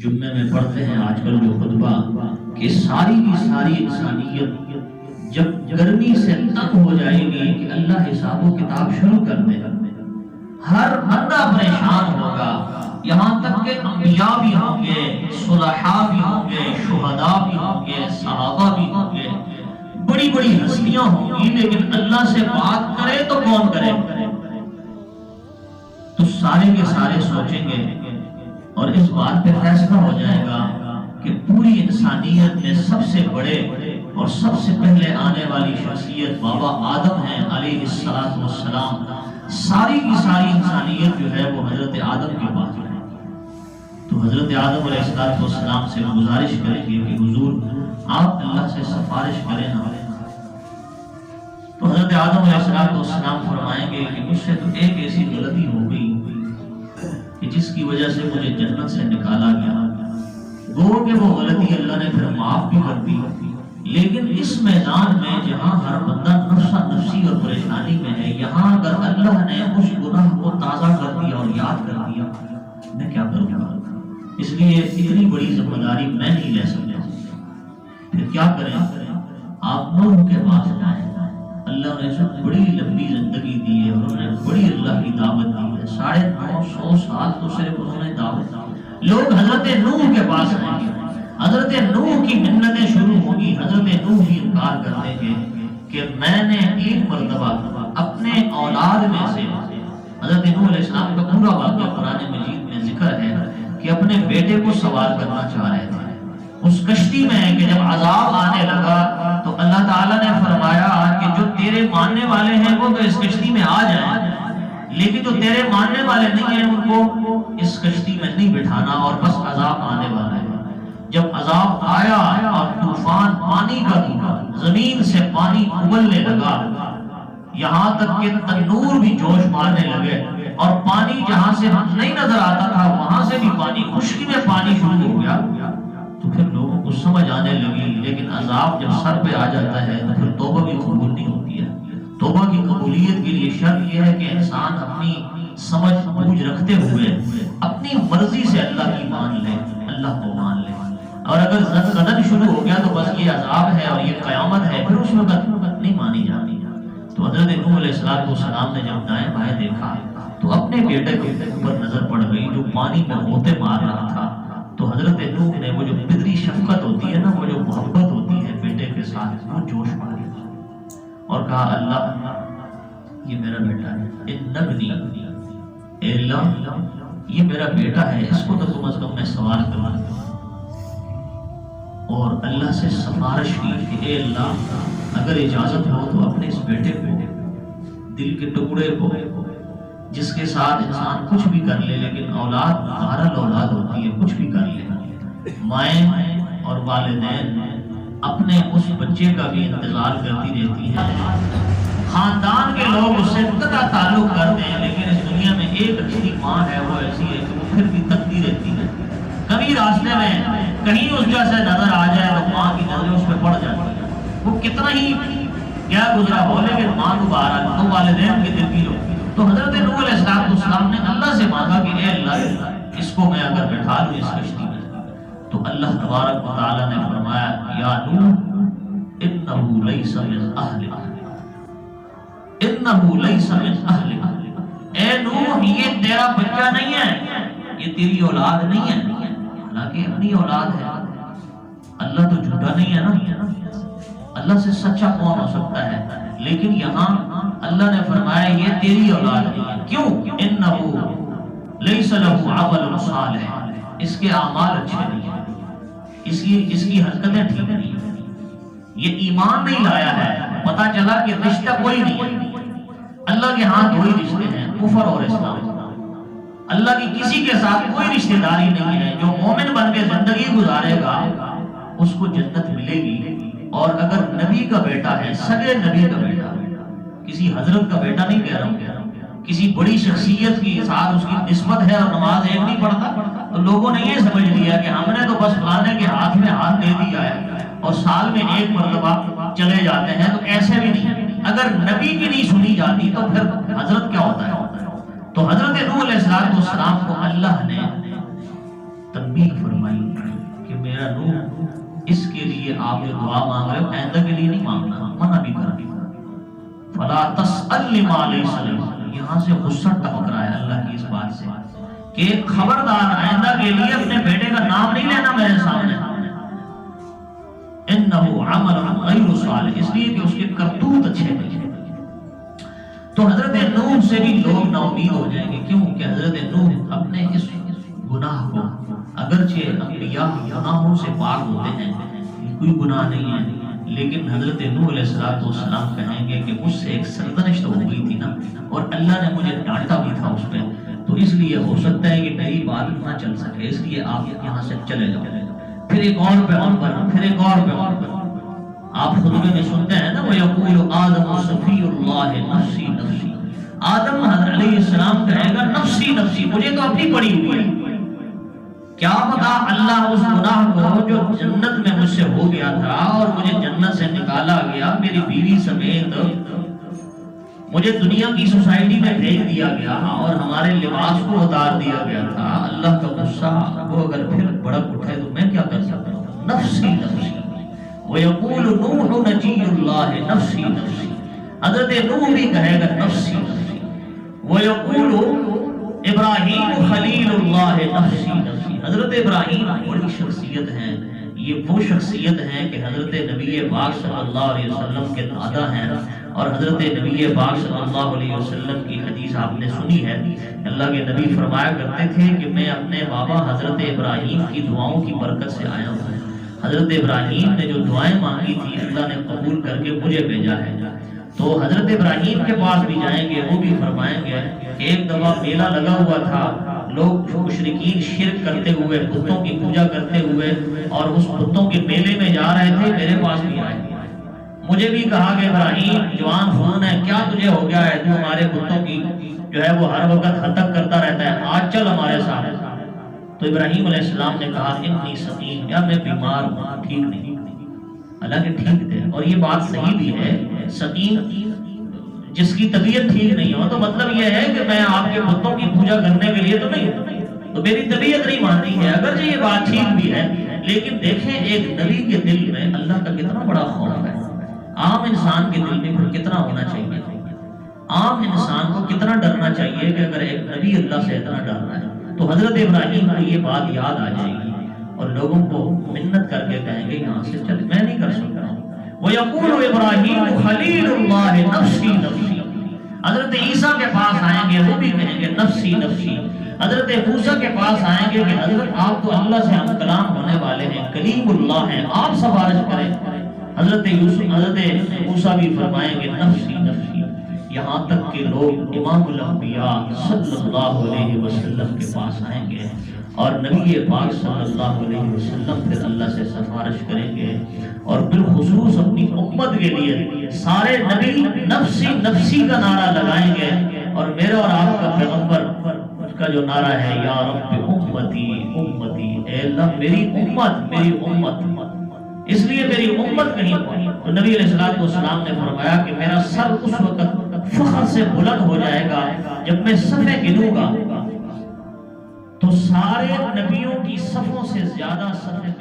جمعے میں پڑھتے ہیں آج کل جو خطبہ کہ ساری کی ساری انسانیت جب گرمی سے تنگ ہو جائے گی کہ اللہ حساب و کتاب شروع کر دے گا، ہر بندہ پریشان ہوگا، یہاں تک کہ انبیاء بھی ہوں گے، صلحاء بھی ہوں گے، شہداء بھی ہوں گے، صحابہ بھی ہوں گے، بڑی بڑی ہستیاں ہوں گی، لیکن اللہ سے بات کرے تو کون کرے؟ تو سارے کے سارے سوچیں گے اور اس بات پہ فیصلہ ہو جائے گا کہ پوری انسانیت میں سب سے بڑے اور سب سے پہلے آنے والی شخصیت بابا آدم ہیں علیہ السلام۔ ساری کی ساری انسانیت جو ہے وہ حضرت آدم کے پاس ہے۔ تو حضرت آدم علیہ السلام سے گزارش کریں گے کہ حضور آپ اللہ سے سفارش کریں نا۔ تو حضرت آدم علیہ السلام فرمائیں گے کہ مجھ سے تو ایک ایسی غلطی ہو گئی کہ جس کی وجہ سے مجھے جنت سے نکالا گیا، گو کہ وہ غلطی اللہ نے پھر معاف بھی کر دی، لیکن اس میدان میں جہاں ہر بندہ نفسا نفسی اور پریشانی میں ہے، یہاں اگر اللہ نے اس گناہ کو تازہ کر دیا اور یاد کر دیا، میں کیا کروں گا؟ اس لیے اتنی بڑی ذمہ داری میں نہیں لے سکتا۔ پھر کیا کریں؟ آپ نوح کے پاس جائیں، اللہ نے سب بڑی لمبی زندگی دی ہے، انہوں نے بڑی اللہ کی دعوت دی ہے، 950 سال تو صرف انہوں نے دعوت دی۔ لوگ حضرت نوح کے پاس آئیں گے، حضرت نوح کی منتیں شروع ہوگی، حضرت نوح بھی انکار کرتے ہیں کہ میں نے ایک مرتبہ اپنے اولاد میں سے، حضرت نوح علیہ السلام کا پورا واقعہ قرآن مجید میں ذکر ہے کہ اپنے بیٹے کو سوار کرنا چاہ رہے تھے اس کشتی میں، کہ جب عذاب آنے لگا تو اللہ تعالیٰ نے فرمایا کہ جو تیرے ماننے والے ہیں وہ تو اس کشتی میں آ جائیں، لیکن جو تیرے ماننے والے نہیں ہیں ان کو اس کشتی میں نہیں بٹھانا، اور بس عذاب آنے والا ہے۔ جب عذاب آیا اور طوفان پانی کا طوفان، زمین سے پانی ابلنے لگا، یہاں تک کہ تنور بھی جوش مارنے لگے، اور پانی جہاں سے نہیں نظر آتا تھا وہاں سے بھی پانی، خشکی میں پانی شروع ہو گیا، تو پھر لوگوں کو سمجھ آنے لگی۔ لیکن عذاب جب سر پہ آ جاتا ہے تو پھر توبہ بھی قبول نہیں ہوتی ہے۔ توبہ کی قبولیت کے لیے شرط یہ ہے کہ انسان اپنی سمجھ بوجھ رکھتے ہوئے اپنی مرضی سے اللہ کی مان لے، اللہ کو مان لے، اور اگر زدن شروع ہو گیا تو بس یہ عذاب ہے اور یہ قیامت ہے، پھر اس وقت نہیں مانی جاتی۔ تو حضرت نوح علیہ السلام نے جب دائیں بائیں دیکھا تو اپنے بیٹے کے اوپر نظر پڑ گئی جو پانی میں ہوتے مار رہا تھا۔ تو حضرت نوح نے وہ جو پدری شفقت ہوتی ہے نا، وہ جو محبت ہوتی ہے بیٹے کے ساتھ، وہ جوش ماری اور کہا اللہ یہ میرا بیٹا ہے، انبنی، اے اللہ یہ میرا بیٹا ہے، اس کو تو کم از کم میں سوار کروں۔ اور اللہ سے سفارش کی کہ اے اللہ اگر اجازت ہو تو اپنے اس بیٹے کو، دل کے ٹکڑے کو، جس کے ساتھ انسان کچھ بھی کر لے، لیکن اولاد بہرحال اولاد ہوتی ہے، کچھ بھی کر لے، مائیں اور والدین اپنے اس بچے کا بھی انتظار کرتی رہتی ہیں، خاندان کے لوگ اس سے قطع تعلق کرتے ہیں، لیکن اس دنیا میں ایک اچھی ماں ہے، وہ ایسی ہے کہ وہ پھر بھی تکتی رہتی ہے۔ کبھی راستے میں کہیں اس جیسے نظر آ جائے تو ماں کی نظر اس پہ پڑ جاتی ہے، وہ کتنا ہی کیا گزرا ہو، لیکن ماں کو بہرحال تو والدین کے دل کی لو۔ تو حضرت نوح علیہ السلام نے اللہ سے مانگا کہ اے اللہ اس کو میں اگر بٹھا لوں اس کشتی میں، تو اللہ تبارک و تعالی نے فرمایا یا نوح انہ لیس من اہلک، انہ لیس من اہلک، اے نوح یہ تیرا بچہ نہیں ہے، یہ تیری اولاد نہیں ہے، حالانکہ اپنی اولاد ہے۔ اللہ تو جھوٹا نہیں ہے نا، اللہ سے سچا کون ہو سکتا ہے؟ لیکن یہاں اللہ نے فرمایا یہ تیری اولاد نہیں ہے، کیوں؟ انہ لیس لہ عمل صالح، اس کے اعمال اچھے نہیں ہیں، اس کی حرکتیں ٹھیک نہیں ہیں، یہ ایمان نہیں لایا ہے، پتہ چلا کہ رشتہ کوئی نہیں ہے۔ اللہ کے ہاں دو ہی رشتے ہیں، کفر اور اسلام۔ اللہ کی کسی کے ساتھ کوئی رشتہ داری نہیں ہے۔ جو مومن بن کے زندگی گزارے گا اس کو جنت ملے گی، اور اگر نبی کا بیٹا ہے، سگے نبی کا بیٹا، کسی حضرت کا بیٹا نہیں کہہ رہا ہوں، کسی بڑی شخصیت کے ساتھ اس کی نسبت ہے اور نماز ایک نہیں پڑھتا، تو لوگوں نے یہ سمجھ لیا کہ ہم نے تو بس فلانے کے ہاتھ میں ہاتھ دے دیا ہے اور سال میں ایک مرتبہ چلے جاتے ہیں، تو ایسے بھی نہیں۔ اگر نبی کی نہیں سنی جاتی تو پھر حضرت کیا ہوتا ہے؟ تو حضرت نوح علیہ السلام کو اللہ نے تنبیہ فرمائی کہ میرا نور اس کے لیے آپ جو دعا مانگ رہے ہو آئندہ کے لیے نہیں مانگنا، منع بھی کر دیا، فلا تسأل لما لیس لک، یہاں سے غصہ ٹپک رہا ہے اللہ کی اس بات سے کہ خبردار آئندہ کے لیے اپنے بیٹے کا نام نہیں لینا میرے سامنے، انہو عمل غیر صالح، اس لیے کہ اس کے کرتوت اچھے نہیں ہیں۔ تو حضرت نوح سے بھی لوگ نا امید ہو جائیں گے، کیوں کہ حضرت نوح اپنے اس گناہ کو، اگرچہ انبیاء گناہوں سے پاک ہوتے ہیں، کوئی گناہ نہیں ہے، لیکن حضرت نوح علیہ السلام کہیں گے کہ مجھ سے ایک سرزنش تو ہو گئی تھی نا، اور اللہ نے مجھے ڈانٹا بھی تھا اس پہ، تو اس لیے ہو سکتا ہے کہ میری بات نہ چل سکے، اس لیے آپ یہاں سے چلے جاؤ۔ پھر ایک اور پیغمبر، پھر ایک اور پیغمبر، آپ خطبے میں سنتے ہیں نا، وَيَقُولُ آدَمُ صَفِيُّ اللَّهِ نَفْسِي نَفْسِي، آدم حضرت علیہ السلام کہے گا نفسی نفسی، مجھے تو اپنی پڑی ہوئی ہے۔ کیا پتا اللہ اس گناہ کو جو جنت میں مجھ سے ہو گیا تھا اور مجھے جنت سے نکالا گیا، میری بیوی سمیت مجھے دنیا کی سوسائٹی میں بھیج دیا گیا اور ہمارے لباس کو اتار دیا گیا تھا، اللہ کا غصہ وہ اگر پھر بڑک اٹھے تو میں کیا کر سکتا ہوں؟ نفسی نفسی۔ وَيَقُولُ نُوحُ نَجِيُّ اللَّهِ نَفْسِي نَفْسِي، حضرت نوح بھی کہے گا نفسی نفسی۔ وَيَقُولُ ابراہیم خلیل اللہ نفسی نفسی، حضرت ابراہیم بڑی شخصیت ہیں، یہ وہ شخصیت ہیں کہ حضرت نبی پاک صلی اللہ علیہ وسلم کے دادا ہیں، اور حضرت نبی پاک صلی اللہ علیہ وسلم کی حدیث آپ نے سنی ہے، اللہ کے نبی فرمایا کرتے تھے کہ میں اپنے بابا حضرت ابراہیم کی دعاؤں کی برکت سے آیا ہوں، حضرت ابراہیم نے جو دعائیں مانگی تھی اللہ نے قبول کر کے مجھے بھیجا ہے۔ تو حضرت ابراہیم کے پاس بھی جائیں گے، وہ بھی فرمائیں گے کہ ایک دفعہ میلہ لگا ہوا تھا، لوگ مشرکین شرک کرتے ہوئے، بتوں کی پوجا کرتے ہوئے اور اس بتوں کے میلے میں جا رہے تھے، میرے پاس بھی آئے، مجھے بھی کہا کہ ابراہیم جوان خون ہے، کیا تجھے ہو گیا ہے، تو ہمارے بتوں کی جو ہے وہ ہر وقت ہتک کرتا رہتا ہے، آج چل ہمارے ساتھ۔ تو ابراہیم علیہ السلام نے کہا انی سقیم، یا میں بیمار ہوں، ٹھیک نہیں، حالانکہ ٹھیک تھے، اور یہ بات صحیح بھی ہے، سقیم جس کی طبیعت ٹھیک نہیں ہو تو مطلب یہ ہے کہ میں آپ کے بتوں کی پوجا کرنے کے لیے تو نہیں ہوں، تو میری طبیعت نہیں مانتی ہے، اگرچہ یہ بات ٹھیک بھی ہے، لیکن دیکھیں ایک نبی کے دل میں اللہ کا کتنا بڑا خوف ہے۔ عام انسان کے دل میں پھر کتنا ہونا چاہیے، عام انسان کو کتنا ڈرنا چاہیے کہ اگر ایک نبی اللہ سے اتنا ڈر رہا ہے، تو حضرت ابراہیم کو یہ بات یاد آ جائے گی اور لوگوں کو منت کر کے کہیں گے یہاں سے چل، میں نہیں کر سکتا ہوں۔ وَيَقُولُ إِبْرَاهِيمُ خَلِيلُ اللَّهِ نَفْسِي نَفْسِي، حضرت عیسیٰ کے پاس آئیں گے، وہ بھی کہیں گے نفسی نفسی۔ حضرت موسیٰ کے پاس آئیں گے کہ حضرت آپ تو اللہ سے ہم کلام ہونے والے ہیں، کلیم اللہ ہیں، آپ سفارش کریں۔ حضرت موسیٰ بھی فرمائیں گے نفسی نفسی، یہاں تک کہ لوگ امام الانبیاء صلی اللہ علیہ وسلم کے پاس آئیں گے اور نبی پاک صلی اللہ علیہ وسلم پھر اللہ سے سفارش کریں گے، اور بالخصوص اپنی امت کے لیے سارے نبی نفسی نفسی کا نعرہ لگائیں گے، اور میرا اور آپ کا پیغمبر کا جو نعرہ ہے یا رب امتی امتی، اے اللہ میری امت میری امت، اس لیے میری امت کہیں پہنچی۔ تو نبی علیہ السلام نے فرمایا کہ میرا سر اس وقت فخر سے بلند ہو جائے گا جب میں صفیں گنوں گا تو سارے نبیوں کی صفوں سے زیادہ صفیں